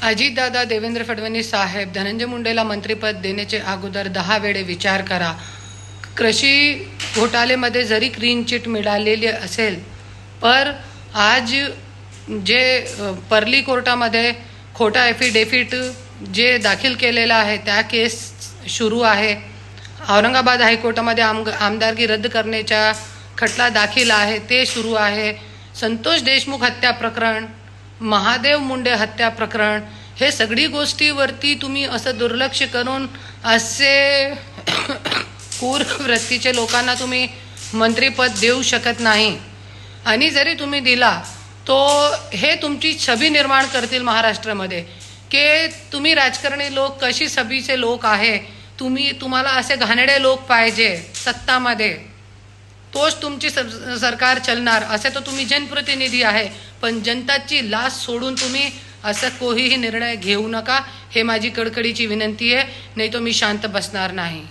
अजितदादा, देवेंद्र फडणवीस साहेब, धनंजय मुंडेला मंत्रिपद देण्याचे अगोदर 10 वेळे विचार करा. कृषी घोटाळेमध्ये जरी क्लीन चिट मिळालेली असेल, पर आज जे परली कोर्टामध्ये खोटा ॲफिडेव्हिट जे दाखल केलेला आहे त्या केस सुरू आहे. औरंगाबाद हायकोर्टामध्ये आमदारकी रद्द करण्याचा खटला दाखल आहे, ते सुरू आहे. संतोष देशमुख हत्या प्रकरण, महादेव मुंडे हत्या प्रकरण, हे सगळी गोष्टीवरती तुम्ही असं दुर्लक्ष करून असे क्रूर वृत्तीचे लोकांना तुम्ही मंत्रिपद देऊ शकत नाही. आणि जरी तुम्ही दिला तो हे तुमची छबी निर्माण करतील महाराष्ट्रामध्ये की तुम्ही राजकारणी लोक कशी छबीचे लोक आहे. तुम्हाला असे घाणेरडे लोक पाहिजे सत्तामध्ये, तोच तुमची सरकार चालणार. असे तर तुम्ही जनप्रतिनिधी आहे, पण जनताची लाच सोडून तुम्ही असं कोणीही निर्णय घेऊ नका. हे माझी कडकडीची विनंती आहे, नाही तो मी शांत बसणार नाही.